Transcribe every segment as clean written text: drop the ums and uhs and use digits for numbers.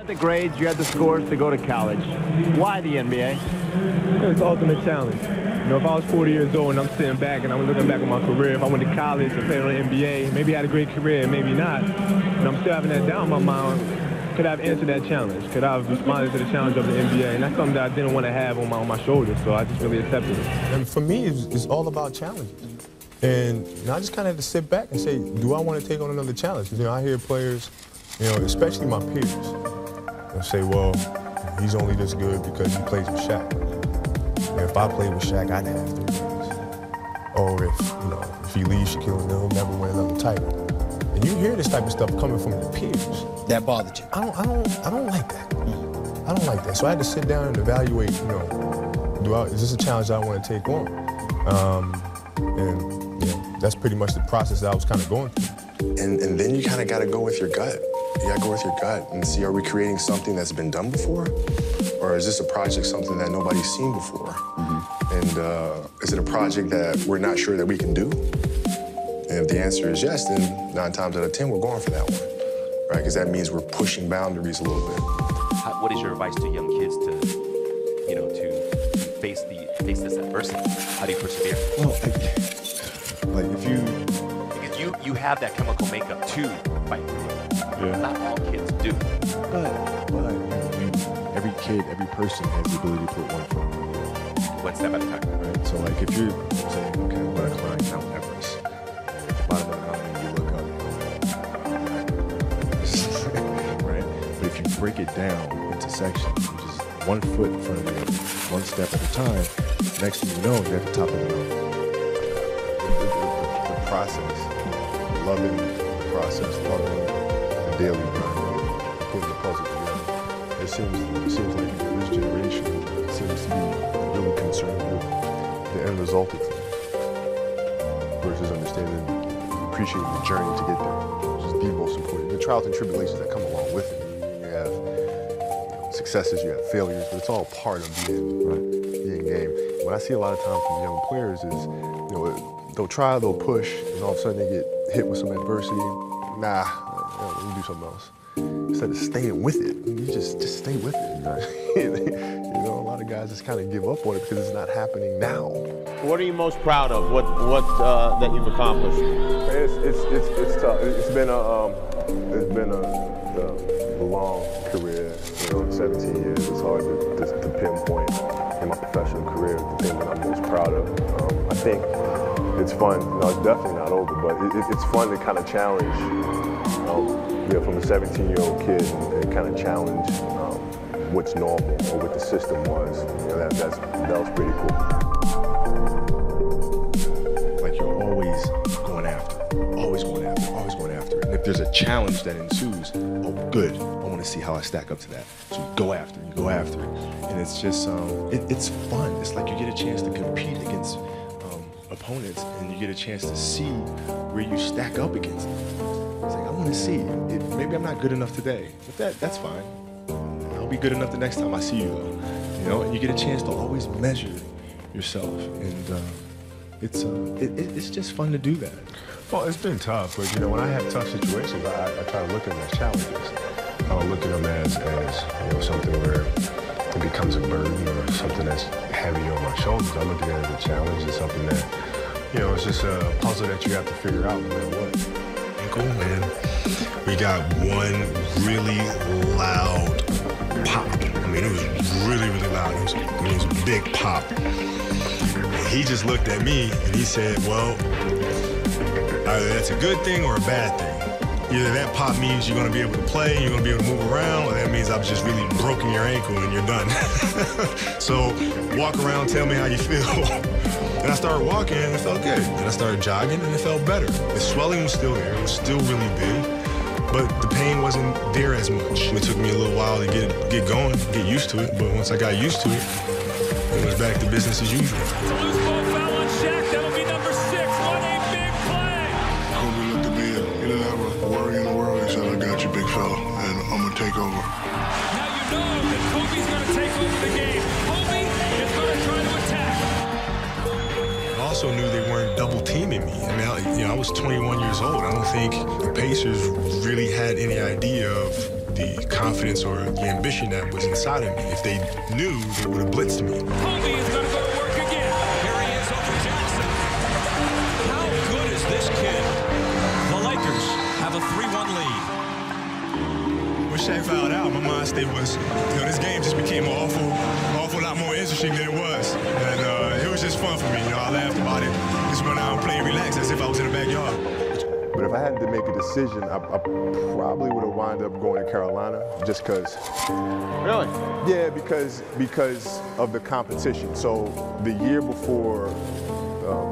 had the grades, you had the scores to go to college. Why the NBA? It's the ultimate challenge. You know, if I was 40 years old and I'm sitting back and I'm looking back on my career, if I went to college and played on the NBA, maybe had a great career, maybe not, and I'm still having that doubt in my mind, could I have answered that challenge? Could I have responded to the challenge of the NBA? And that's something that I didn't want to have on my shoulders, so I just really accepted it. And for me, it's all about challenges. And I just kind of had to sit back and say, do I want to take on another challenge? You know, I hear players, you know, especially my peers, they'll say, well, he's only this good because he plays with Shaq. And if I played with Shaq, I'd have 3 rings. Or if he leaves Shaquille O'Neal, he'll never win another title. And you hear this type of stuff coming from your peers. That bothered you? I don't like that. I don't like that. So I had to sit down and evaluate, you know, is this a challenge that I want to take on? And you know, that's pretty much the process that I was kind of going through. And then you kind of got to go with your gut. You got to go with your gut and see, are we creating something that's been done before? Or is this a project something that nobody's seen before? Mm-hmm. And is it a project that we're not sure that we can do? And if the answer is yes, then 9 times out of 10, we're going for that one, right? Because that means we're pushing boundaries a little bit. What is your advice to young kids to, you know, to face this adversity? How do you persevere? Well, like if you... Because you have that chemical makeup to fight through it. Yeah. Not all kids do. But every kid, every person has the ability to put one foot. One step at a time. Right? So like if you're saying, okay, I'm going to climb Mount Everest. At the bottom of the mountain, you look up. Right? But if you break it down into sections, just 1 foot in front of you, 1 step at a time, next thing you know, you're at the top of the mountain. The process, loving the process, loving the daily grind, putting the puzzle together. It seems like this generation seems to be really concerned with the end result of things versus understanding, appreciating the journey to get there, which is the most important. The trials and tribulations that come along with it. You have successes, you have failures, but it's all part of being game. What I see a lot of times from young players is, you know, they'll try, they'll push, and all of a sudden they get hit with some adversity. Nah, let me do something else. Instead of staying with it, you just stay with it. Right? You know, a lot of guys just kind of give up on it because it's not happening now. What are you most proud of? What that you've accomplished? It's tough. It's been a long career. You know, 17 years. It's hard to pinpoint in my professional career the thing that I'm most proud of. I think it's fun. You know, it's definitely not over, but it's fun to kind of challenge. From a 17-year-old kid and kind of challenge what's normal or what the system was. You know, that was pretty cool. Like you're always going after it, always going after it, always going after it. And if there's a challenge that ensues, oh good, I want to see how I stack up to that. So you go after it, you go after it. And it's just, it's fun. It's like you get a chance to compete against opponents and you get a chance to see where you stack up against them. It's like, I want to see. Maybe I'm not good enough today, but that's fine. I'll be good enough the next time I see you, though. You know, and you get a chance to always measure yourself, and it's just fun to do that. Well, it's been tough, but you know, when I have tough situations, I try to look at them as challenges. I don't look at them as you know, something where it becomes a burden or something that's heavy on my shoulders. I look at it as a challenge. It's something that, you know, it's just a puzzle that you have to figure out no matter what. And we got one really loud pop. I mean, it was really, really loud. It was a big pop. And he just looked at me and he said, well, either that's a good thing or a bad thing. Either that pop means you're going to be able to play, you're going to be able to move around, or that means I've just really broken your ankle and you're done. So walk around, tell me how you feel. And I started walking and it felt good. And I started jogging and it felt better. The swelling was still there, it was still really big, but the pain wasn't there as much. It took me a little while to get going, get used to it, but once I got used to it, it was back to business as usual. It's a loose ball foul on Shaq, that'll be number 6. What a big play! Kobe looked at me and he didn't have a worry in the world. He said, I got you, big fella, and I'm gonna take over. Now you know that Kobe's gonna take over the game. Kobe is gonna try to attack. I also knew they weren't double teaming me. I mean, I was 21 years old. I don't think the Pacers really had any idea of the confidence or the ambition that was inside of me. If they knew, they would have blitzed me. Kobe is going to go to work again. Here he is over Jackson. How good is this kid? The Lakers have a 3-1 lead. When Shaq fouled out, my mind state was, this game just became an awful lot more interesting than it was. And it was just fun for me. I laughed about it. Just went out and played relaxed as if I was in the backyard. But if I had to make a decision, I probably would have wound up going to Carolina just because. Really? Yeah, because of the competition. So the year before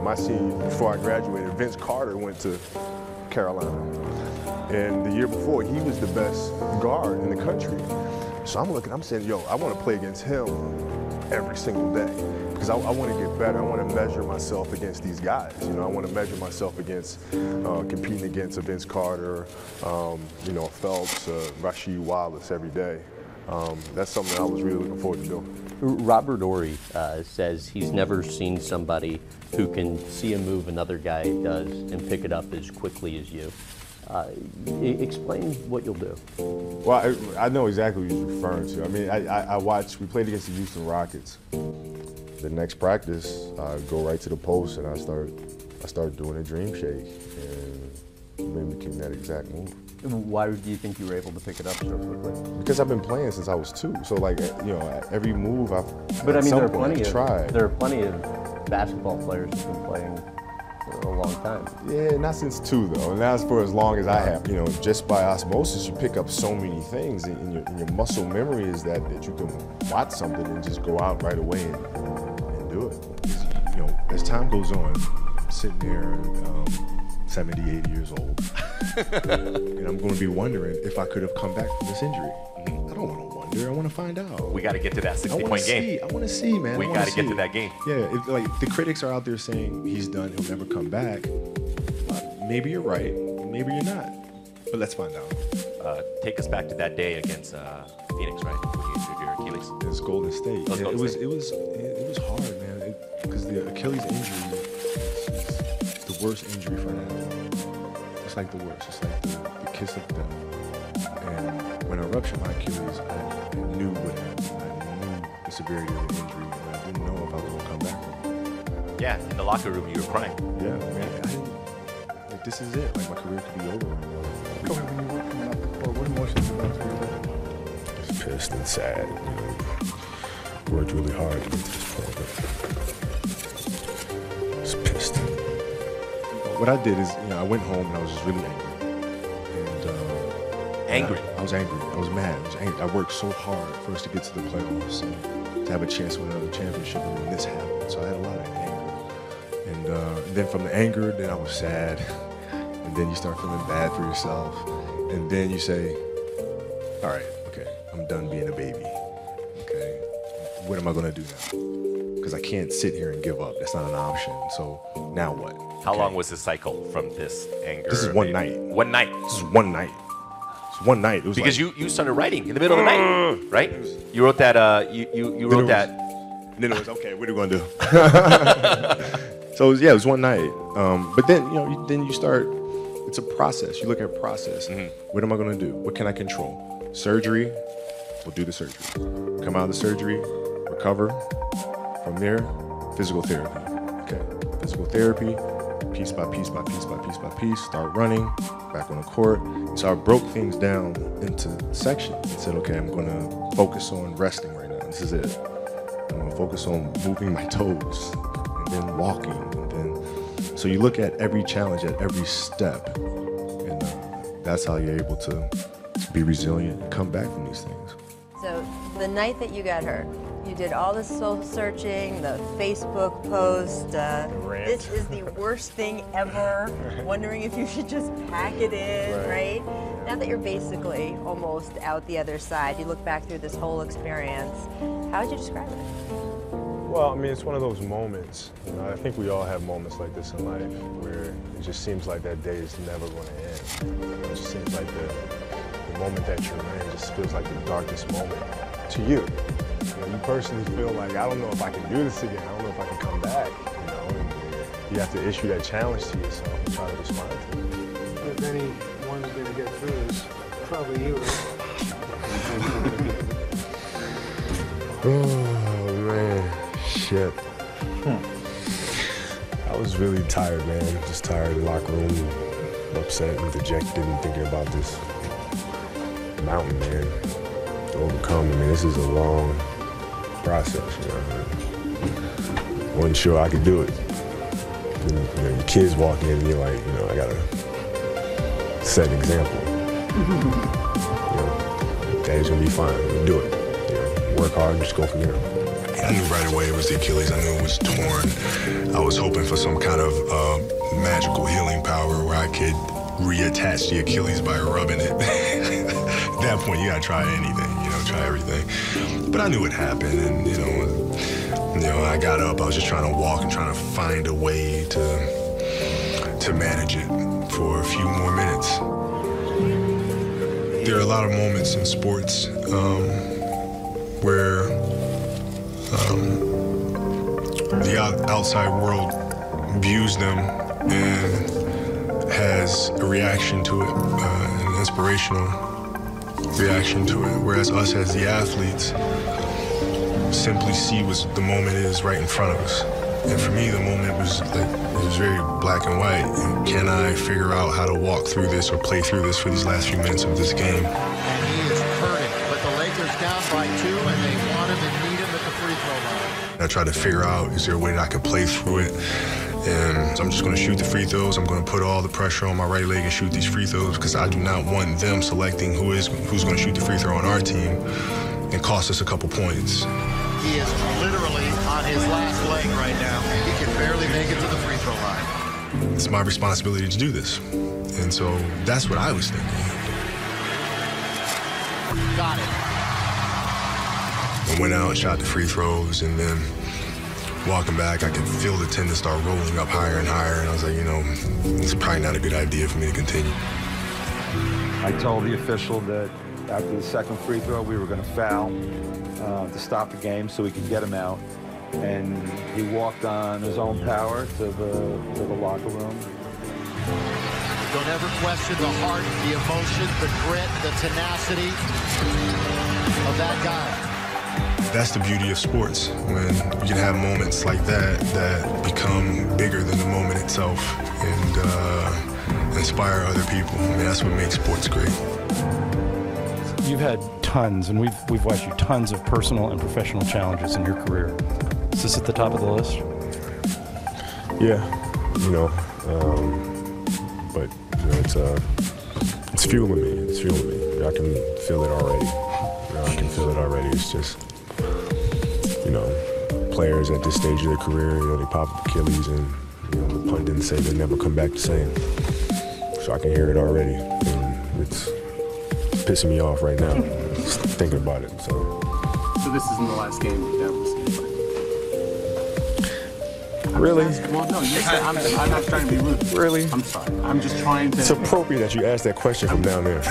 my senior, before I graduated, Vince Carter went to Carolina. And the year before, he was the best guard in the country. So I'm saying, yo, I want to play against him every single day. Because I want to get better. I want to measure myself against these guys. I want to measure myself against competing against a Vince Carter, Phelps, Rasheed Wallace every day. That's something that I was really looking forward to doing. Robert Horry says he's never seen somebody who can see a move another guy does and pick it up as quickly as you. Explain what you'll do. Well, I know exactly what you're referring to. I mean, I watched, we played against the Houston Rockets. The next practice, I go right to the post and I start doing a dream shake and mimicking that exact move. Why do you think you were able to pick it up so quickly? Because I've been playing since I was 2. So like, every move I've But I mean, there are plenty of basketball players who've been playing for a long time. Yeah, not since 2 though, and that's for as long as I have. Just by osmosis, you pick up so many things, and your muscle memory is that you can watch something and just go out right away and do it. As time goes on, I'm sitting there, 70, 80 years old, and I'm going to be wondering if I could have come back from this injury. I don't want to wonder. I want to find out. We got to get to that 60-point game. I want to see, man. We got to get to that game. Yeah, if the critics are out there saying he's done, he'll never come back. Maybe you're right. Maybe you're not. But let's find out. Take us back to that day against Phoenix, right? When you injured your Achilles. It was Golden State. It was hard, man. Because the Achilles injury is the worst injury for an athlete. It's like the worst. It's like the kiss of death. And when I ruptured my Achilles, I knew what happened. I knew the severity of the injury, and I didn't know if I was going to come back from it. Yeah, in the locker room, you were crying. Yeah, man. I didn't. Like, this is it. Like, my career could be over right now. Kobe, when you were coming off the court, what emotions were going through your head? I was pissed and sad. Worked really hard to get to this point. But I was pissed. What I did is, I went home and I was just really angry. Angry? I was angry. I was mad. I was angry. I worked so hard for us to get to the playoffs and to have a chance to win another championship, and then this happened. So I had a lot of anger. And then from the anger, then I was sad. And then you start feeling bad for yourself. And then you say, all right, okay, I'm done being a baby. Okay, what am I going to do now? Because I can't sit here and give up. That's not an option. So now what? How long was the cycle from this anger? This is one night. One night? This is one night. One night. It was because you started writing in the middle of the night, right? You wrote that. You wrote that. And then it was okay. What are we gonna do? So it was one night. But then then you start. It's a process. You look at process. What am I gonna do? What can I control? Surgery. We'll do the surgery. Come out of the surgery. Recover. From there, physical therapy. Okay. Physical therapy. Piece by piece by piece by piece by piece, start running, back on the court. So I broke things down into sections and said, okay, I'm gonna focus on resting right now. This is it. I'm gonna focus on moving my toes and then walking. And then, so you look at every challenge at every step, and that's how you're able to be resilient and come back from these things. So the night that you got hurt, you did all the soul searching, the Facebook post. This is the worst thing ever. Wondering if you should just pack it in, right? Now that you're basically almost out the other side, you look back through this whole experience. How would you describe it? Well, I mean, it's one of those moments. I think we all have moments like this in life where it just seems like that day is never going to end. It just seems like the moment that you're in just feels like the darkest moment to you. You personally feel like, I don't know if I can do this again. I don't know if I can come back, and you have to issue that challenge to yourself and try to respond to it. If anyone's going to get through this, probably you. Oh, man. Shit. I was really tired, man. Just tired in the locker room, upset and dejected and thinking about this mountain, man, to overcome. I mean, this is a long process, you know. I wasn't sure I could do it. And, you know, your kids walk in and you're like, you know, I gotta set an example. You know, Daddy's gonna be fine. We'll do it. You know, work hard and just go from there. I knew right away it was the Achilles. I knew it was torn. I was hoping for some kind of magical healing power where I could reattach the Achilles by rubbing it. At that point, you gotta try anything, you know, try everything. But I knew it happened, and you know, I got up. I was just trying to walk and trying to find a way to manage it for a few more minutes. There are a lot of moments in sports where the outside world views them and has a reaction to it, an inspirational reaction to it, whereas us as the athletes simply see what the moment is right in front of us. And for me, the moment was like, it was very black and white. And can I figure out how to walk through this or play through this for these last few minutes of this game? And he is hurting, but the Lakers down by 2, and they want him and need him at the free throw line. I tried to figure out, is there a way that I could play through it? And I'm just going to shoot the free throws. I'm going to put all the pressure on my right leg and shoot these free throws because I do not want them selecting who's going to shoot the free throw on our team and cost us a couple points. He is literally on his last leg right now. He can barely make it to the free throw line. It's my responsibility to do this. And so that's what I was thinking. Got it. I went out and shot the free throws, and then walking back, I could feel the tendon start rolling up higher and higher, and I was like, you know, it's probably not a good idea for me to continue. I told the official that after the second free throw, we were going to foul to stop the game so we could get him out. And he walked on his own power to the locker room. Don't ever question the heart, the emotion, the grit, the tenacity of that guy. That's the beauty of sports, when you can have moments like that that become bigger than the moment itself and inspire other people. I mean, that's what makes sports great. You've had tons, and we've watched you, tons of personal and professional challenges in your career. Is this at the top of the list? Yeah, you know, but you know, it's fueling me. It's fueling me. I can feel it already. You know, I can feel it already. It's just, you know, players at this stage of their career, you know, they pop Achilles, and you know, the pundits say they never come back the same. So I can hear it already, and it's pissing me off right now, just thinking about it. So this isn't the last game you've ever seen. Really? Well, no, you said, I'm not trying to be rude. Really? I'm sorry. I'm just trying to. It's appropriate that you ask that question from down there.